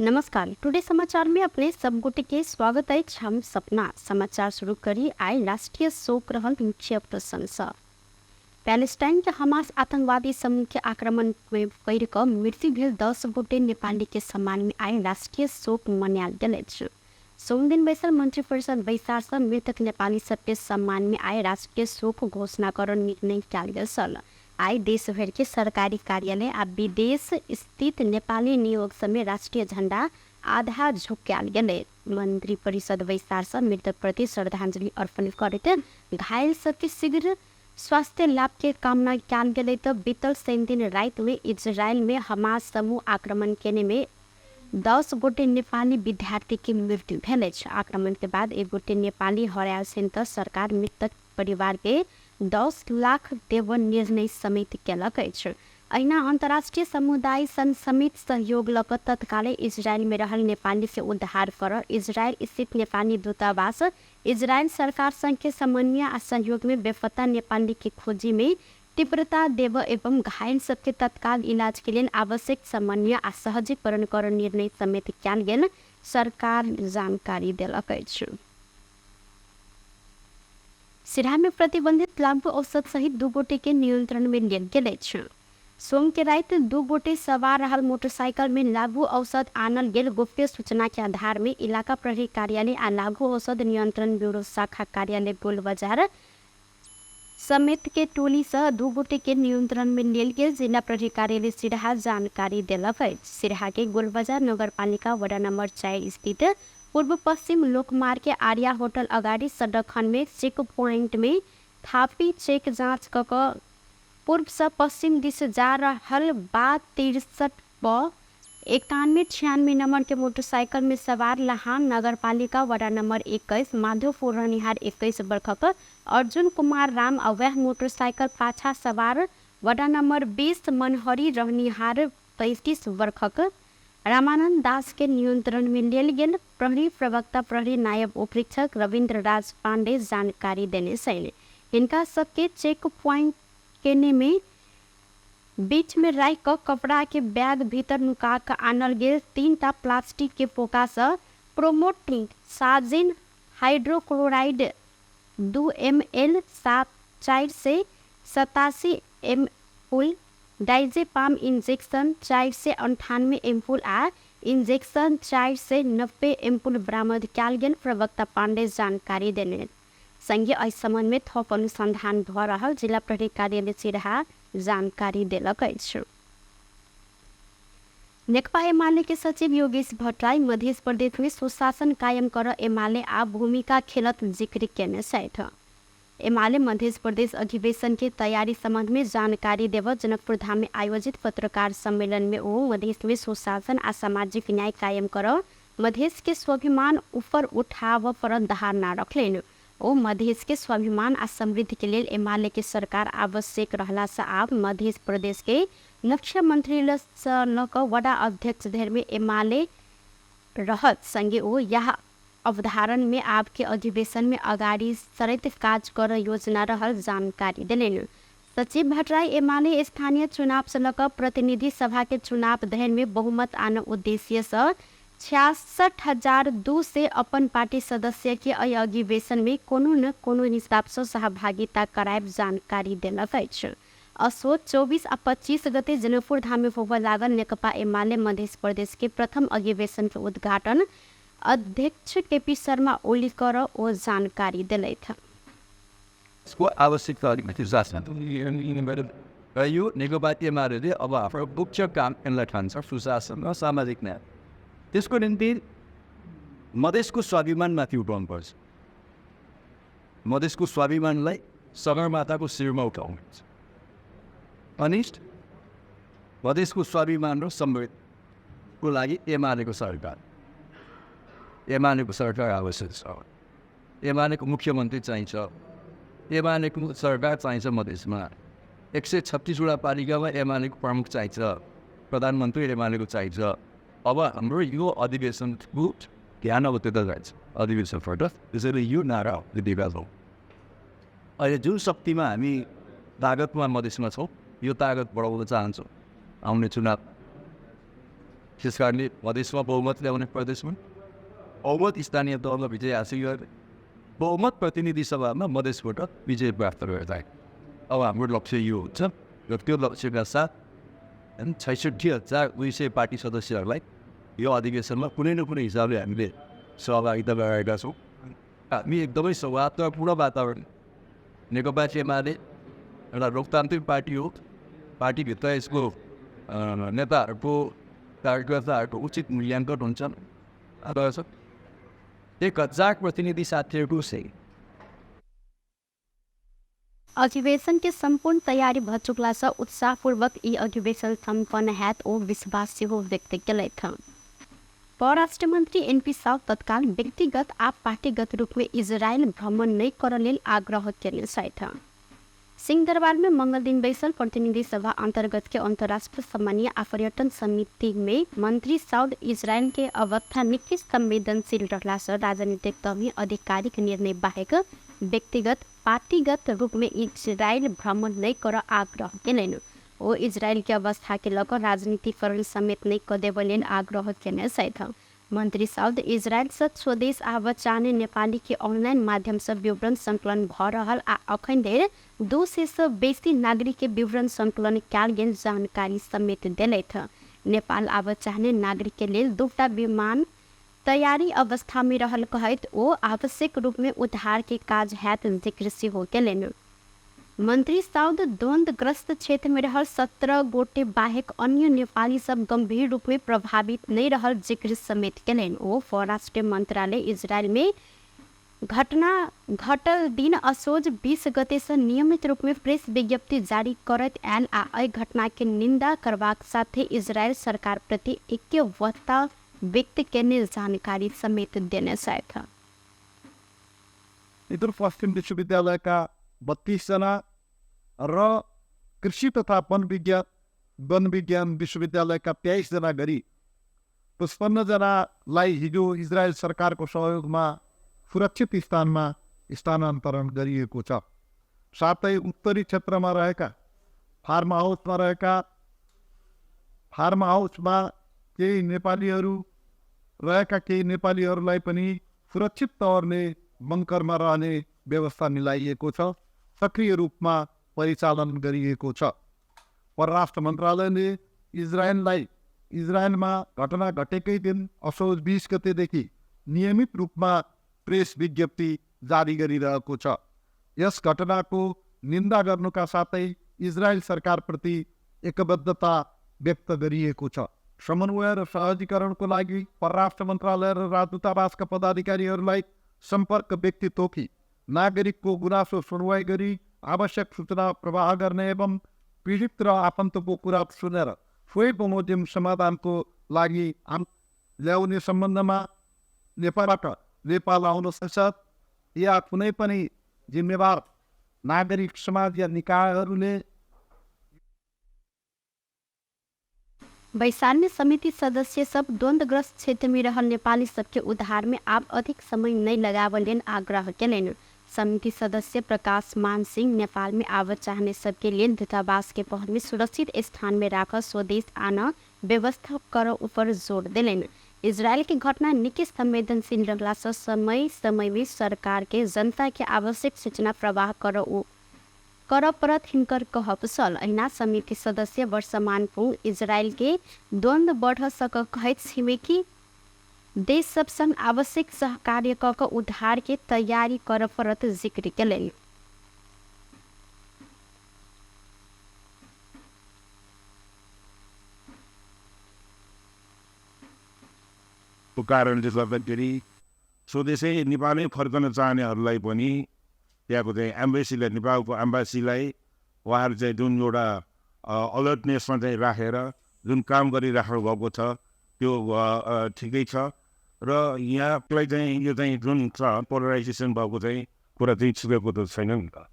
नमस्कार। टुडे समाचार में अपने सब गोटे के स्वागत है। हम सपना समाचार शुरू करी आई राष्ट्रीय शोक रहल मुख्य प्रशंसा। पैलेस्टाइन के हमास आतंकवादी समूह के आक्रमण में कर मृत्यु भेल 10 गोटे नेपाली के सम्मान में आई राष्ट्रीय शोक मनायल गेल। सोम दिन बैसल मंत्रिपरिषद बैसार से मृतक नेपाली सबके सम्मान में आई राष्ट्रीय शोक घोषणा कर निर्णय कयल गेल छल। आई देश भर के सरकारी कार्यालय आ विदेश स्थित नेपाली नियोग समय राष्ट्रीय झंडा आधा झुकायल गेल। मंत्रिपरिषद बैसार से मृतक प्रति श्रद्धांजलि अर्पण करते घायल सबके शीघ्र स्वास्थ्य लाभ के कामना कयल गेल। तो बीतल 3 दिन रात में इजरायल में हमास समूह आक्रमण केने में 10 गोटे नेपाली विद्यार्थी के मृत्यु भेल। आक्रमण के बाद 1 गोटे नेपाली हरायल छन् त सरकार मृतक परिवार के 10 लाख देव निर्णय समेत केलक अछि। अहिना अंतर्राष्ट्रीय समुदाय सन समेत सहयोग लक तत्काले इजरायल में रहल नेपाली से उद्धार कर इजरायल स्थित नेपाली दूतावास इजरायल सरकार संग के समन्वय आ सहयोग में बेपत्ता नेपाली के खोजी में तीव्रता देव एवं घायल सबके तत्काल इलाज के लिए आवश्यक समन्वय आ सहजीकरण कर निर्णय समेत कयल गेल सरकार जानकारी देलक अछि। सिराहा में प्रतिबंधित लागू औषध सहित 2 गोटे के नियंत्रण में लेल गेल अछि। सोम के रात 2 गोटे सवार रहल मोटरसाइकिल में लागू औषध आनल गेल गुप्त सूचना के आधार में इलाका प्रहरी कार्यालय आ लागू औषध नियंत्रण ब्यूरो शाखा कार्यालय गोल बाजार समेत के टोली से 2 गोटे के नियंत्रण में लेल गेल जिला प्रहरी कार्यालय सिराहा जानकारी देलक है। सिराहा के गोल बाजार नगर पालिका वडा नंबर 4 स्थित पूर्व पश्चिम लोकमार्ग के आर्या होटल अगाड़ी सड़क खंड में चेक पॉइंट में थापी चेक जांच क पूर्व से पश्चिम दिश जा रहल बा 63 व 9196 नंबर के मोटरसाइकिल में सवार लहान नगर पालिका वडा नंबर 21 माधोपुर रहनिहार 21 वर्षक अर्जुन कुमार राम अवैध मोटरसाइकिल पाछा सवार वडा नंबर 20 मनहरी रहनिहार 35 वर्षक रामानंद दास के नियंत्रण में लेल गेल। प्रहरी प्रवक्ता प्रहरी नायब उपरीक्षक रविंद्र राज पांडे जानकारी देने सैले इनका सबके चेक पॉइंट केने में बीच में राख क कपड़ा के बैग भीतर नुका के आनल गेल 3टा प्लास्टिक के पोका से प्रोमोटिंग साजिन hydrochloride 2 ml 487 ampoule diazepam injection 498 ampoule आ इंजेक्शन 490 एम्पुल बरामद कयल गेल। प्रवक्ता पांडे जानकारी देने संगे इस संबंध में थप अनुसंधान भ रहल जिला प्रहरी कार्यालय सिराहा जानकारी देलक अछि। नेकपा एमाले के सचिव योगेश भट्टराई मध्य प्रदेश में सुशासन कायम कर एमाले आ भूमिका खेलत जिक्र केने छथि। एमाले मध्य प्रदेश अधिवेशन के तैयारी संबंध में जानकारी देव जनकपुर धाम में आयोजित पत्रकार सम्मेलन में वो मधेश में सुशासन आ सामाजिक न्याय कायम कर मधेश के स्वाभिमान ऊपर उठाव पर धारणा रखलेन। ओ मधेश के स्वाभिमान आ समृद्धि के लिए एमाले के सरकार आवश्यक रहला से आप मध्य प्रदेश के मुख्यमंत्री लक वडा अध्यक्ष धैर में एमाले रहत संगे ओ यह अवधारण में आपके अधिवेशन में अगाड़ी सरित काज कर योजना रहल जानकारी देलेन। सचिव भट्टराई एमाले स्थानीय चुनाव से लक प्रतिनिधि सभा के चुनाव धैर में बहुमत आने उद्देश्य से 66,002 से अपन पार्टी सदस्य के अधिवेशन में कोनो न कोनो हिसाब से सहभागिता करायब जानकारी देलक अछि। असो 24 आ 25 गते जनकपुर धाम में होबय लागल नेकपा एमाले मध्य प्रदेश के प्रथम अधिवेशन के उद्घाटन अध्यक्ष केपी शर्मा ओली कर ओ जानकारी दिलैथ। आवश्यकता यो नेकपा एमाले अब आफ्नो मुख्य काम यसलाई ठान्छ सुशासन र सामाजिक न्याय। त्यसको निम्ति मधेसको स्वाभिमानमाथि उठाउनुपर्छ। मधेसको स्वाभिमानलाई सगरमाथाको शिरमा उठाउनुपर्छ। अनि मधेसको स्वाभिमान र समृद्धिको लागि एमालेको सरकार आवश्यक छ। एमालेको मुख्यमन्त्री चाहिन्छ। एमालेको सरकार चाहिन्छ। मधेसमा 136 वटा पालिकामा एमालेको प्रमुख चाहिन्छ। प्रधानमन्त्री एमालेको चाहिन्छ। अब हाम्रो यो अधिवेशनको ध्यान अब त्यता जान्छ अधिवेशनबाट। त्यसैले यो नारा दिएको छौँ। अहिले जुन शक्तिमा हामी तागतमा मधेसमा छौँ यो तागत बढाउन चाहन्छौँ। आउने चुनाव त्यस कारणले मधेसमा बहुमत ल्याउने प्रदेशमा बहुमत स्थानीय तहमा विजय हासिल गर्ने बहुमत प्रतिनिधि सभामा मधेसबाट विजय प्राप्त गर्दा अब हाम्रो लक्ष्य यो हुन्छ र त्यो लक्ष्यका साथ 66,200 पार्टी सदस्यहरूलाई यो अधिवेशनमा कुनै न कुनै हिसाबले हामीले सहभागिता गराएका छौँ। हामी एकदमै सौहार्दपूर्ण वातावरण नेकपा एमाले एउटा लोकतान्त्रिक पार्टी हो। पार्टीभित्र यसको नेताहरूको कार्यकर्ताहरूको उचित मूल्याङ्कन हुन्छन् र 1,000 प्रतिनिधि साथीहरूको सही अधिवेशन के संपूर्ण तैयारी भ चुकला से उत्साहपूर्वक ई अधिवेशन सम्पन्न हैत ओ विश्वास सेहो व्यक्त केलैथ। परराष्ट्र मंत्री एनपी साव तत्काल व्यक्तिगत आ पार्टीगत रूप में इजरायल भ्रमण नहीं कर लेल आग्रह केले सहित सिंहदरबार में मंगल दिन बैसल प्रतिनिधि सभा अंतर्गत के अंतर्राष्ट्रीय सम्मानीय आ पर्यटन समिति में मंत्री साउद इजरायल के अवस्था निकै संवेदनशील रहला से राजनीतिक तमी आधिकारिक निर्णय बाहेक व्यक्तिगत पार्टीगत रूप में इजरायल भ्रमण नहीं कर आग्रह केलैन ओ इजरायल के अवस्था के लकर राजनीतिकरण समेत नहीं कदेवलेन आग्रह केने सहित मंत्री साउद इजरायल से स्वदेश आव चाहने नेपाली के ऑनलाइन माध्यम से विवरण संकलन भ रहल आ अखन धरि 200 से बेसी नागरिक के विवरण संकलन कयल गेल जानकारी समेत देलैथ। नेपाल आव चाहने नागरिक के लेल 2टा विमान तैयारी अवस्था में रहल कहैत ओ आवश्यक रूप में उद्धार के काज हैत जिक्र सेहो केलैन। मंत्री साउद द्वंद्वग्रस्त क्षेत्र में रहल 17 गोटे बाहेक अन्य नेपाली सब गंभीर रूप में प्रभावित नहीं रहल जिक्र समेत केलैन। ओ परराष्ट्र मंत्रालय इजरायल में घटना घटल दिन असोज 20 गते से नियमित रूप में प्रेस विज्ञप्ति जारी करत आयल आ एहि घटना के निंदा करबाक साथे इजरायल सरकार प्रति ऐक्यवत्ता व्यक्त केने जानकारी समेत देने सहित इधर पश्चिम विश्वविद्यालय का 32 जना र कृषि तथा वन विज्ञान विश्वविद्यालय का 23 जना गरी 55 जनालाई हिजो इजरायल सरकार को सहयोग में सुरक्षित स्थान में स्थानांतरण गरिएको छ। साथै उत्तरी क्षेत्र में रहेका फार्म हाउस में केही नेपालीहरूलाई पनि सुरक्षित तौरले बंकरमा रहने व्यवस्था मिलाइएको छ, सक्रिय रूपमा परिचालन गरिएको छ। परराष्ट्र मन्त्रालयले इजरायलमा घटना घटेकै दिन असोज 20 गतेदेखि नियमित रूपमा प्रेस विज्ञप्ति जारी गरिरहेको छ। यस घटनाको निन्दा गर्नुका साथै इजरायल सरकारप्रति एकबद्धता व्यक्त गरिएको छ। समन्वय र सहजीकरणको लागि परराष्ट्र मन्त्रालय र राजदूतावासका पदाधिकारीहरूलाई सम्पर्क व्यक्ति तोकी नागरिकको गुनासो सुनवाई गरी आवश्यक सूचना प्रवाह गर्ने एवं पीडित र आफन्तको कुरा सुनेर सोही बमोजिम समाधानको लागि ल्याउने सम्बन्धमा नेपाल आउन सक्छ या कुनै पनि जिम्मेवार नागरिक समाज या निकायहरूले वैशाल्य समिति सदस्य सब द्वंद्वग्रस्त क्षेत्र में रहल नेपाली सबके उद्धार में आप अधिक समय नहीं लगावलेन आग्रह केलैन। समिति सदस्य प्रकाश मान सिंह नेपाल में आव चाहने सबके लिए दूतावास के पहल में सुरक्षित स्थान में राख स्वदेश आना व्यवस्था कर ऊपर जोर दिलैन। इजरायल की घटना निकै संवेदनशील रहला से समय समय में सरकार के जनता के आवश्यक सूचना प्रवाह कर परत हिंकर कहब सल। अहिना समिति सदस्य वर्षमान पुंग इजरायल के द्वंद्व बढ़ सक कहत छिमेकी देश सब संग आवश्यक सहकार्य क उद्धार के तैयारी कर परत जिक्र केलैन। कारणले गर्दाखेरि स्वदेशै नेपालै फर्कन चाहनेहरूलाई पनि त्यहाँको चाहिँ एम्बेसीलाई नेपालको एम्बेसीलाई उहाँहरू चाहिँ जुन एउटा अलर्टनेसमा चाहिँ राखेर जुन काम गरिराख्नु भएको छ त्यो ठिकै छ र यहाँलाई चाहिँ यो चाहिँ जुन छ पोलराइजेसन भएको चाहिँ कुरा चाहिँ छुटेको त छैन नि त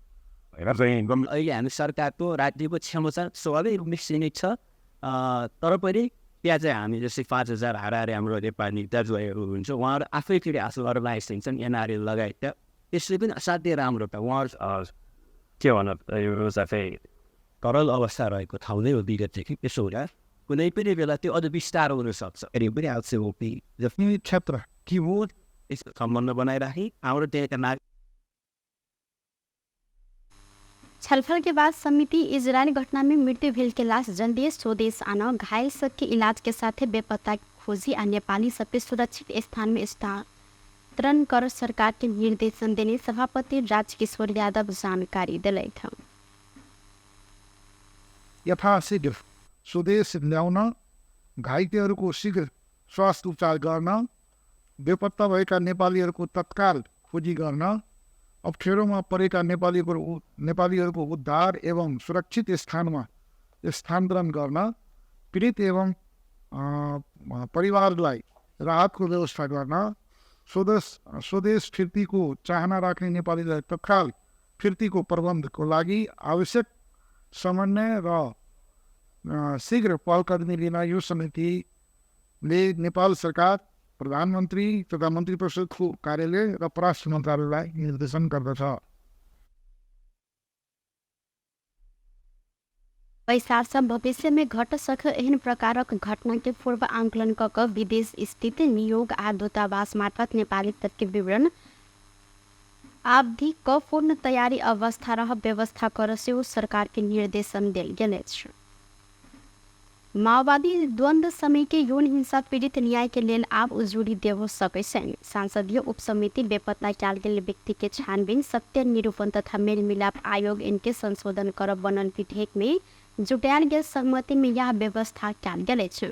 होइन। चाहिँ अहिले हामी सरकारको राज्यको क्षमता स्वाभाविक रूपले सीमित छ, तर पनि त्यहाँ चाहिँ हामी जस्तै 5,000 हाराहारी हाम्रो नेपाली दाजुभाइहरू हुन्छ उहाँहरू आफै फेरि आफू गरेर लाइसेन्स एनआरएल लगायत त्यसले पनि असाध्यै राम्रो छ। उहाँहरू के भन यो चाहिँ तरल अवस्था रहेको ठाउँ नै हो विगत चाहिँ त्यसो हुँदा कुनै पनि बेला त्यो अझ विस्तार हुनसक्छ पनि आउँछ ओपी यी क्षेत्र कि वो यसको सम्बन्ध बनाइराखेँ हाम्रो त्यहाँका नागरिक छलफल के बाद समिति इजरायली घटना में मृत्यु भेल के लाश जल्दी स्वदेश आना, घायल सबके इलाज के साथ बेपत्ता खोजी और नेपाली सबके सुरक्षित स्थान में स्थानांतरण कर सरकार के निर्देशन देने सभापति राजकिशोर यादव जानकारी दिले थे। यथाशीघ्र स्वदेश ल्याउन, घाइतेहरूको शीघ्र स्वास्थ्य उपचार गर्न, बेपत्ता भएका नेपालीहरूको तत्काल खोजी गर्न, अप्ठ्यारोमा परेका नेपालीहरूको उद्धार एवं सुरक्षित स्थानमा स्थानान्तरण गर्न, पीडित एवं परिवारलाई राहतको व्यवस्था गर्न, स्वदेश फिर्तीको चाहना राख्ने नेपालीलाई तत्काल फिर्तीको प्रबन्धको लागि आवश्यक समन्वय र शीघ्र पहलकदमी लिन यो समितिले नेपाल सरकार, प्रधानमन्त्री तथा मन्त्री परिषदको कार्यालय र परराष्ट्र मन्त्रालयलाई निर्देशन गर्दछ। पैसा सब भविष्य में घट सक एहन प्रकारक घटना के पूर्व आंकलन क विदेश स्थित नियोग आ दूतावास मार्फत नेपाली तट के विवरण अवधि क पूर्ण तैयारी अवस्था रह व्यवस्था कर से सरकार के निर्देशन दिल गेल अछि। माओवादी द्वंद्व समय के यौन हिंसा पीड़ित न्याय के लेल आब उजूरी देव सकै छैन। सांसदीय उपसमिति बेपत्ता कयल गेल व्यक्ति के छानबीन, सत्य निरूपण तथा मेल मिलाप आयोग इनके संशोधन कर बनल विधेयक में जुटायल गेल सहमति में यह व्यवस्था कयल गेल अछि।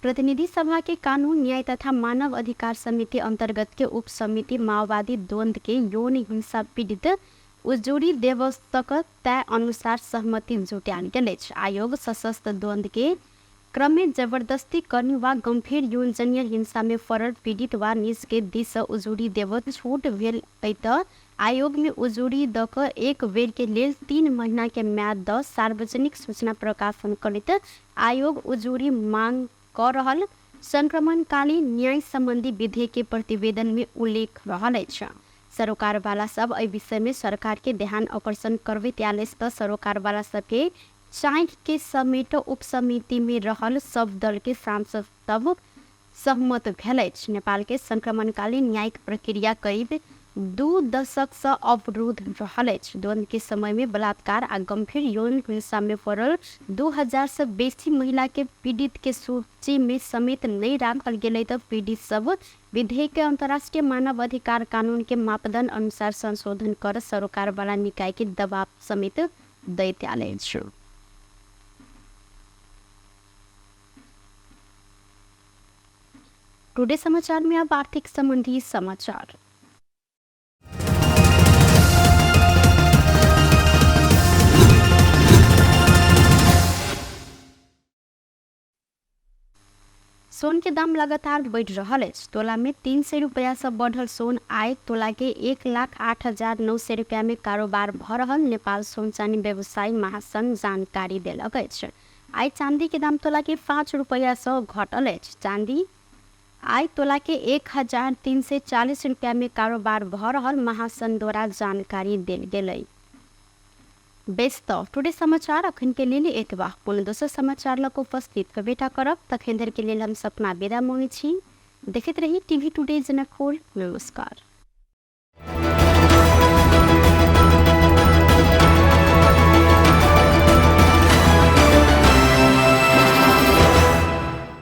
प्रतिनिधि सभा के कानून, न्याय तथा मानव अधिकार समिति अंतर्गत के उप समिति माओवादी द्वंद्व के यौन हिंसा पीड़ित उजूरी देवस्तक तय अनुसार सहमति जुटायल गेल अछि। आयोग सशस्त्र द्वंद्व के क्रम में जबरदस्ती करने वा गंभीर यौनजन्य हिंसा में फरल पीड़ित वा निज के दिश उजूरी देवत छूट भेल त आयोग में उजूरी द क एक बेर के लेल 3 महीना के म्याद द सार्वजनिक सूचना प्रकाशन करत आयोग उजूरी मांग कर रहल संक्रमणकालीन न्याय संबंधी विधेयक के प्रतिवेदन में उल्लेख रहल अछि। सरोकार वाला सब एहि विषय में सरकार के ध्यान आकर्षण करबैत आयल त सरोकार वाला सब के चाँठ के समेत उप समिति में रहल सब दल के सांसद सब सहमत भेल अछि। नेपाल के संक्रमणकालीन न्यायिक प्रक्रिया करीब 2 दशक से अवरुद्ध रहल अछि। द्वंद्व के समय में बलात्कार आ गंभीर यौन हिंसा में पड़ल 2000 से बेसी महिला के पीड़ित के सूची में समेत नहीं राखल गेल त पीड़ित सब विधेयक के अंतर्राष्ट्रीय मानव अधिकार कानून के मापदंड अनुसार संशोधन कर सरकार वाला निकाय के दबाव समेत दैत आयल अछि। टुडे समाचार में अब आर्थिक संबंधी समाचार। सोन के दाम लगातार बढ़ रहा है। तोला में 300 रुपया से बढ़ल सोन आय तोला के 1,08,900 रुपया में कारोबार भ रहल नेपाल सोन चांदी व्यवसायी महासंघ जानकारी देलक अछि। आय चांदी के दाम तोला के 5 रुपया से घटल अछि। चांदी आय तोला के 1,340 रुपया में कारोबार भ रहल महासंघ द्वारा जानकारी देल गेलै। बेस्ट टुडे समाचार अखन के लिए एतबा। पुनः दोसर समाचार लक उपस्थित बेटा करब तखन धर के लेल हम सपना बेदा मांगे छी। देखते रही टीवी टुडे जनकपुर। नमस्कार।